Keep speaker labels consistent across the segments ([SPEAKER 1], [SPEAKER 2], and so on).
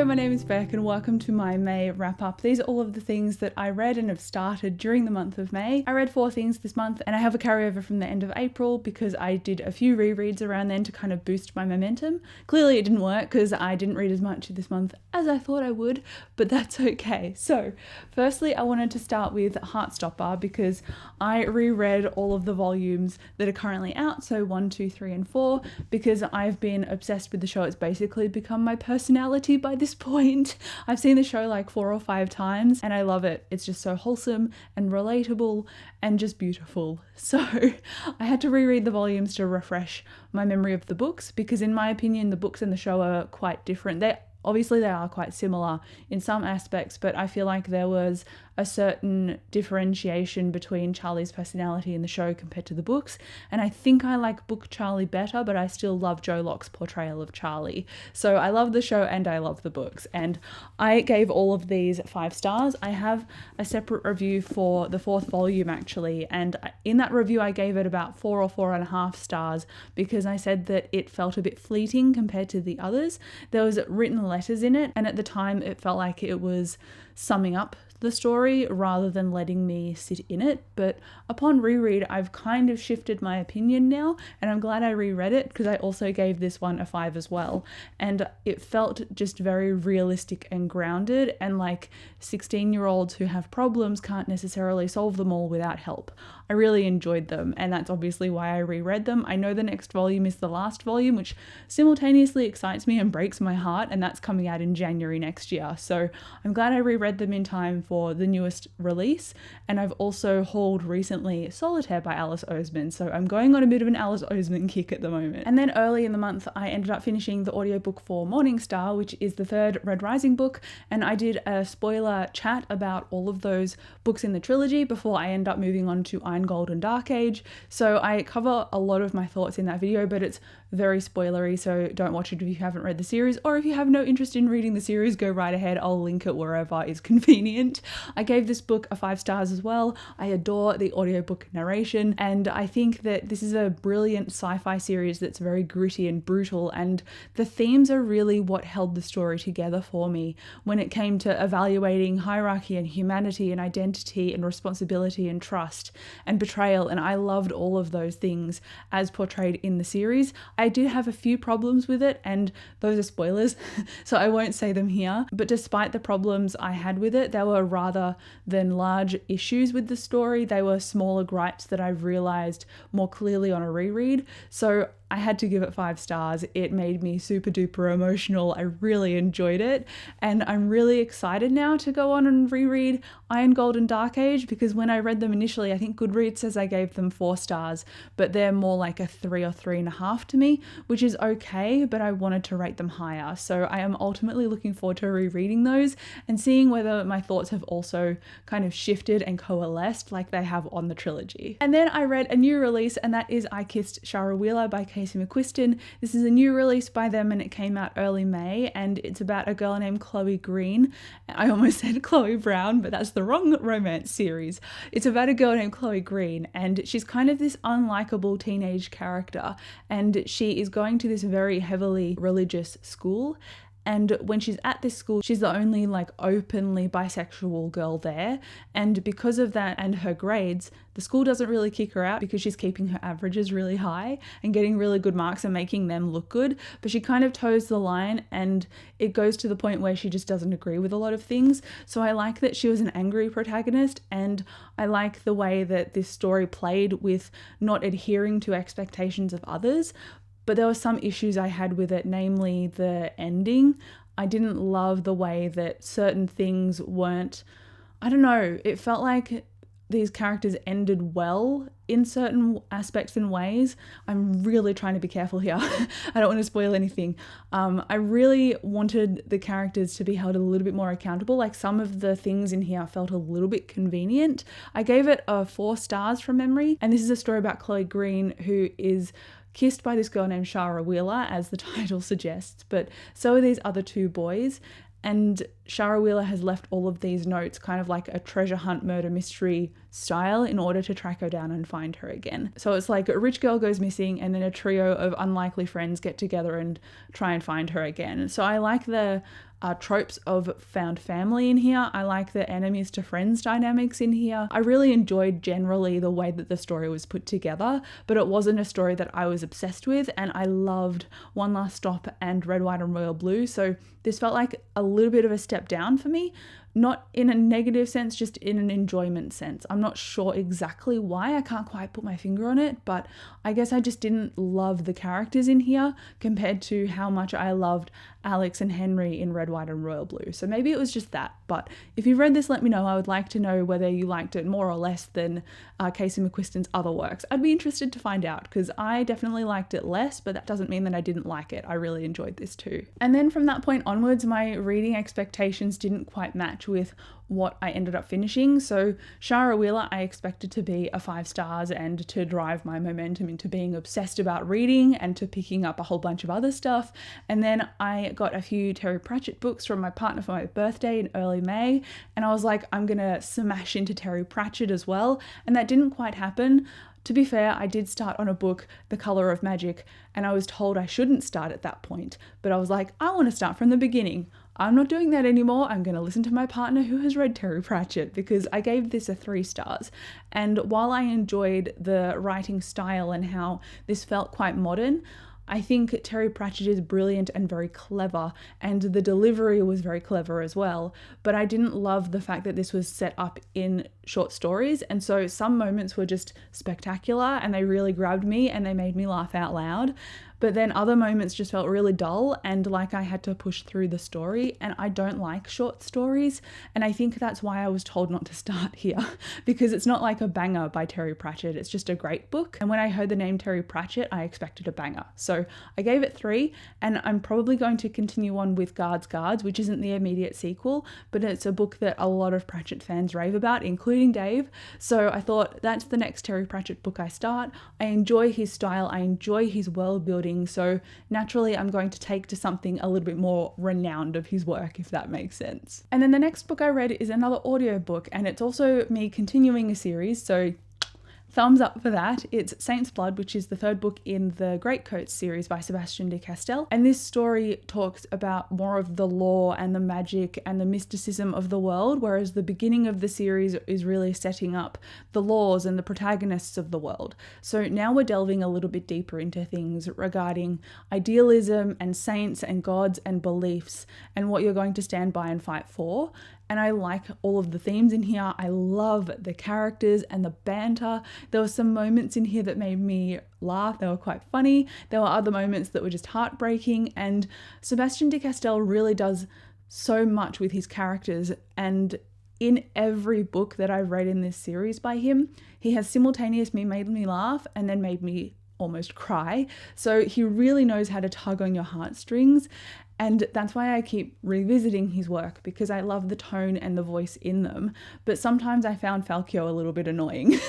[SPEAKER 1] my name is Beck and welcome to my May wrap up. These are all of the things that I read and have started during the month of May. I read 4 things this month and I have a carryover from the end of April because I did a few rereads around then to kind of boost my momentum. Clearly it didn't work because I didn't read as much this month as I thought I would, but that's okay. So firstly, I wanted to start with Heartstopper because I reread all of the volumes that are currently out, so 1, 2, 3 and 4, because I've been obsessed with the show. It's basically become my personality by this point. I've seen the show like 4 or 5 times and I love it. It's just so wholesome and relatable and just beautiful. So I had to reread the volumes to refresh my memory of the books because in my opinion the books and the show are quite different. Obviously they are quite similar in some aspects, but I feel like there was a certain differentiation between Charlie's personality in the show compared to the books. And I think I like book Charlie better, but I still love Joe Locke's portrayal of Charlie. So I love the show and I love the books. And I gave all of these 5 stars. I have a separate review for the 4th volume actually. And in that review, I gave it about 4 or 4.5 stars because I said that it felt a bit fleeting compared to the others. There was written letters in it. And at the time it felt like it was summing up the story rather than letting me sit in it. But upon reread, I've kind of shifted my opinion now, and I'm glad I reread it because I also gave this one a 5 as well. And it felt just very realistic and grounded, and like 16-year-olds who have problems can't necessarily solve them all without help. I really enjoyed them, and that's obviously why I reread them. I know the next volume is the last volume, which simultaneously excites me and breaks my heart, and that's coming out in January next year. So I'm glad I reread them in time for the newest release. And I've also hauled recently Solitaire by Alice Oseman, so I'm going on a bit of an Alice Oseman kick at the moment. And then early in the month I ended up finishing the audiobook for Morningstar, which is the 3rd Red Rising book, and I did a spoiler chat about all of those books in the trilogy before I end up moving on to Iron Gold and Dark Age. So I cover a lot of my thoughts in that video, but it's very spoilery, so don't watch it if you haven't read the series, or if you have no interest in reading the series, go right ahead. I'll link it wherever is convenient. I gave this book a 5 stars as well. I adore the audiobook narration, and I think that this is a brilliant sci-fi series that's very gritty and brutal, and the themes are really what held the story together for me when it came to evaluating hierarchy and humanity and identity and responsibility and trust and betrayal, and I loved all of those things as portrayed in the series. I did have a few problems with it, and those are spoilers, so I won't say them here, but despite the problems I had with it, they were rather than large issues with the story. They were smaller gripes that I realized more clearly on a reread. So I had to give it 5 stars. It made me super duper emotional. I really enjoyed it. And I'm really excited now to go on and reread Iron Gold and Dark Age because when I read them initially, I think GOODREADS says I gave them 4 stars, but they're more like a 3 or 3.5 to me, which is okay, but I wanted to rate them higher. So I am ultimately looking forward to rereading those and seeing whether my thoughts have also kind of shifted and coalesced like they have on the trilogy. And then I read a new release, and that is I Kissed Shara Wheeler by Casey McQuiston. This is a new release by them and it came out early May, and it's about a girl named Chloe Green. I almost said Chloe Brown, but that's the wrong romance series. It's about a girl named Chloe Green, and she's kind of this unlikable teenage character, and she is going to this very heavily religious school. And when she's at this school, she's the only like openly bisexual girl there. And because of that and her grades, the school doesn't really kick her out because she's keeping her averages really high and getting really good marks and making them look good. But she kind of toes the line, and it goes to the point where she just doesn't agree with a lot of things. So I like that she was an angry protagonist, and I like the way that this story played with not adhering to expectations of others. But there were some issues I had with it, namely the ending. I didn't love the way that certain things weren't, I don't know, it felt like these characters ended well in certain aspects and ways. I'm really trying to be careful here. I don't want to spoil anything. I really wanted the characters to be held a little bit more accountable. Like some of the things in here felt a little bit convenient. I gave it a 4 stars from memory. And this is a story about Chloe Green, who is kissed by this girl named Shara Wheeler, as the title suggests, but so are these other 2 boys. And Shara Wheeler has left all of these notes kind of like a treasure hunt murder mystery style in order to track her down and find her again. So it's like a rich girl goes missing and then a trio of unlikely friends get together and try and find her again. So I like the tropes of found family in here. I like the enemies to friends dynamics in here. I really enjoyed generally the way that the story was put together, but it wasn't a story that I was obsessed with, and I loved One Last Stop and Red, White and Royal Blue. So this felt like a little bit of a step down for me, not in a negative sense, just in an enjoyment sense. I'm not sure exactly why. I can't quite put my finger on it, but I guess I just didn't love the characters in here compared to how much I loved Alex and Henry in Red, White and Royal Blue. So maybe it was just that. But if you've read this, let me know. I would like to know whether you liked it more or less than Casey McQuiston's other works. I'd be interested to find out, because I definitely liked it less, but that doesn't mean that I didn't like it. I really enjoyed this too. And then from that point onwards, my reading expectations didn't quite match with what I ended up finishing. So Shara Wheeler I expected to be a 5 stars and to drive my momentum into being obsessed about reading and to picking up a whole bunch of other stuff. And then I got a few Terry Pratchett books from my partner for my birthday in early May, and I was like, I'm gonna smash into Terry Pratchett as well, and that didn't quite happen. To be fair, I did start on a book, The Colour of Magic, and I was told I shouldn't start at that point, but I was like, I want to start from the beginning. I'm not doing that anymore. I'm going to listen to my partner who has read Terry Pratchett, because I gave this a 3 stars. And while I enjoyed the writing style and how this felt quite modern, I think Terry Pratchett is brilliant and very clever, and the delivery was very clever as well, but I didn't love the fact that this was set up in short stories, and so some moments were just spectacular and they really grabbed me and they made me laugh out loud. But then other moments just felt really dull and like I had to push through the story, and I don't like short stories, and I think that's why I was told not to start here, because it's not like a banger by Terry Pratchett, it's just a great book, and when I heard the name Terry Pratchett I expected a banger. So I gave it 3, and I'm probably going to continue on with Guards, which isn't the immediate sequel, but it's a book that a lot of Pratchett fans rave about, including Dave, so I thought that's the next Terry Pratchett book I start. I enjoy his style, I enjoy his world building, so naturally I'm going to take to something a little bit more renowned of his work, if that makes sense. And then the next book I read is another audiobook, and it's also me continuing a series, so thumbs up for that. It's Saint's Blood, which is the 3rd book in the Greatcoats series by Sebastian de Castell. And this story talks about more of the lore and the magic and the mysticism of the world, whereas the beginning of the series is really setting up the laws and the protagonists of the world. So now we're delving a little bit deeper into things regarding idealism and saints and gods and beliefs and what you're going to stand by and fight for. And I like all of the themes in here. I love the characters and the banter. There were some moments in here that made me laugh. They were quite funny. There were other moments that were just heartbreaking. And Sebastian de Castell really does so much with his characters. And in every book that I've read in this series by him, he has simultaneously made me laugh and then made me almost cry. So he really knows how to tug on your heartstrings. And that's why I keep revisiting his work, because I love the tone and the voice in them. But sometimes I found Falkio a little bit annoying.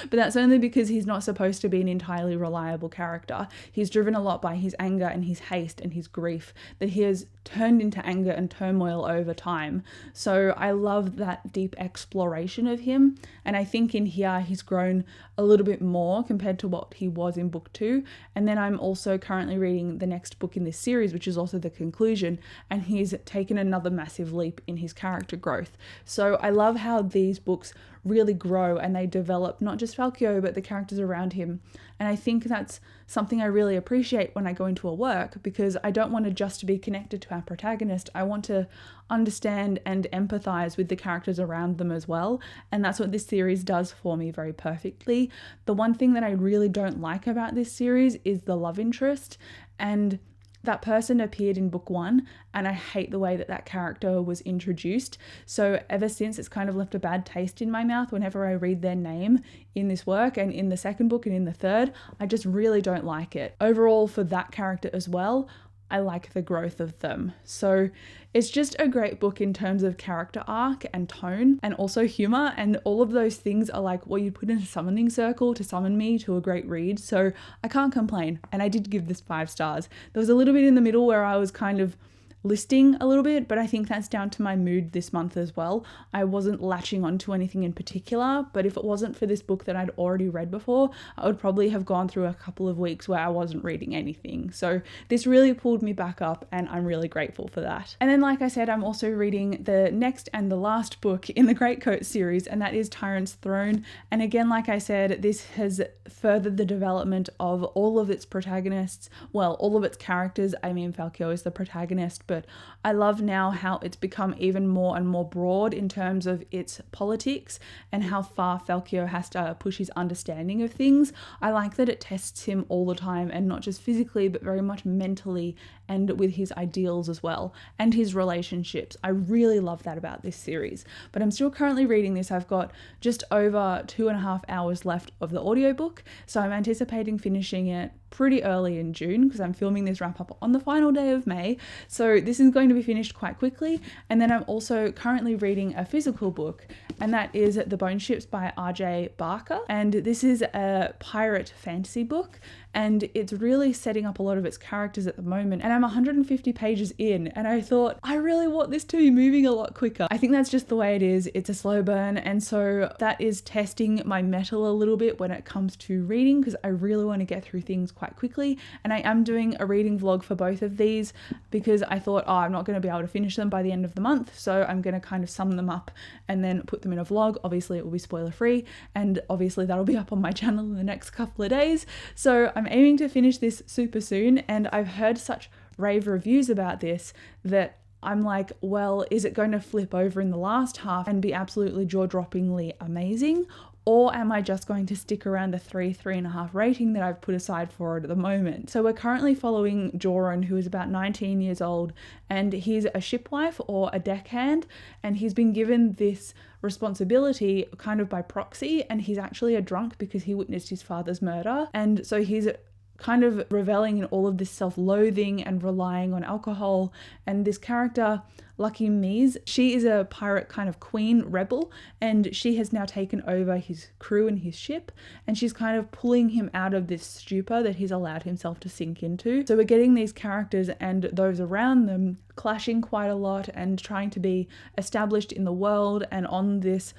[SPEAKER 1] But that's only because he's not supposed to be an entirely reliable character. He's driven a lot by his anger and his haste and his grief that he has turned into anger and turmoil over time. So I love that deep exploration of him. And I think in here he's grown a little bit more compared to what he was in book 2. And then I'm also currently reading the next book in this series, which is also the conclusion, and he's taken another massive leap in his character growth. So I love how these books really grow and they develop not just Falkio but the characters around him. And I think that's something I really appreciate when I go into a work, because I don't want to just be connected to our protagonist. I want to understand and empathize with the characters around them as well, and that's what this series does for me very perfectly. The one thing that I really don't like about this series is the love interest, and that person appeared in book 1 and I hate the way that that character was introduced. So ever since, it's kind of left a bad taste in my mouth whenever I read their name in this work, and in the 2nd book and in the 3rd. I just really don't like it. Overall, for that character as well, I like the growth of them. So it's just a great book in terms of character arc and tone and also humor, and all of those things are like what you'd put in a summoning circle to summon me to a great read. So I can't complain, and I did give this 5 stars. There was a little bit in the middle where I was kind of listing a little bit, but I think that's down to my mood this month as well. I wasn't latching onto anything in particular, but if it wasn't for this book that I'd already read before, I would probably have gone through a couple of weeks where I wasn't reading anything. So this really pulled me back up, and I'm really grateful for that. And then, like I said, I'm also reading the next and the last book in the Greatcoats series, and that is Tyrant's Throne. And again, like I said, this has furthered the development of all of its protagonists, well, all of its characters. I mean, Falkio is the protagonist, but I love now how it's become even more and more broad in terms of its politics and how far Falkio has to push his understanding of things. I like that it tests him all the time, and not just physically, but very much mentally and with his ideals as well, and his relationships. I really love that about this series. But I'm still currently reading this. I've got just over 2.5 hours left of the audiobook, so I'm anticipating finishing it pretty early in June, because I'm filming this wrap up on the final day of May, so this is going to be finished quite quickly. And then I'm also currently reading a physical book, and that is The Bone Ships by R.J. Barker, and this is a pirate fantasy book, and it's really setting up a lot of its characters at the moment. And I'm 150 pages in, and I thought, I really want this to be moving a lot quicker. I think that's just the way it is. It's a slow burn, and so that is testing my mettle a little bit when it comes to reading, because I really want to get through things quite quickly. And I am doing a reading vlog for both of these, because I thought, I'm not going to be able to finish them by the end of the month, so I'm going to kind of sum them up and then put them in a vlog. Obviously it will be spoiler free, and obviously that'll be up on my channel in the next couple of days. So I'm aiming to finish this super soon, and I've heard such rave reviews about this that I'm like, well, is it going to flip over in the last half and be absolutely jaw-droppingly amazing? Or am I just going to stick around the 3.5 rating that I've put aside for it at the moment? So we're currently following Joran, who is about 19 years old, and he's a shipwife or a deckhand, and he's been given this responsibility kind of by proxy, and he's actually a drunk because he witnessed his father's murder. And so he's kind of reveling in all of this self-loathing and relying on alcohol. And this character, Lucky Mies, she is a pirate kind of queen rebel, and she has now taken over his crew and his ship, and she's kind of pulling him out of this stupor that he's allowed himself to sink into. So we're getting these characters and those around them clashing quite a lot and trying to be established in the world and on this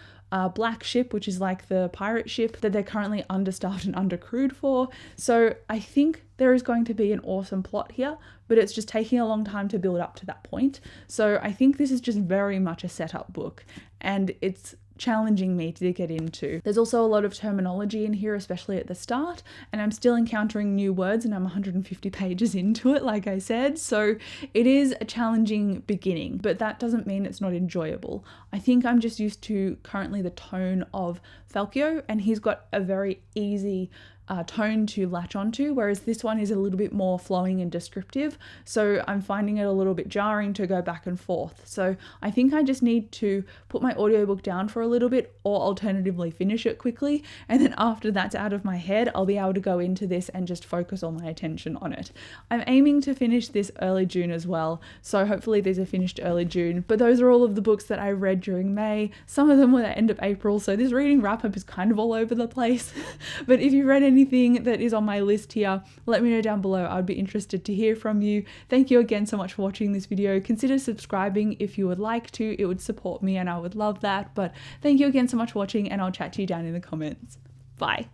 [SPEAKER 1] black ship, which is like the pirate ship that they're currently understaffed and undercrewed for. So I think there is going to be an awesome plot here, but it's just taking a long time to build up to that point. So I think this is just very much a setup book, and it's challenging me to get into. There's also a lot of terminology in here, especially at the start, and I'm still encountering new words, and I'm 150 pages into it, like I said, so it is a challenging beginning, but that doesn't mean it's not enjoyable. I think I'm just used to currently the tone of Falkio, and he's got a very easy tone to latch onto, whereas this one is a little bit more flowing and descriptive, so I'm finding it a little bit jarring to go back and forth. So I think I just need to put my audiobook down for a little bit, or alternatively finish it quickly, and then after that's out of my head, I'll be able to go into this and just focus all my attention on it. I'm aiming to finish this early June as well, so hopefully these are finished early June, but those are all of the books that I read during May. Some of them were the end of April, so this reading wrap up is kind of all over the place. But if you read anything that is on my list here, let me know down below. I'd be interested to hear from you. Thank you again so much for watching this video. Consider subscribing if you would like to. It would support me and I would love that. But thank you again so much for watching, and I'll chat to you down in the comments. Bye.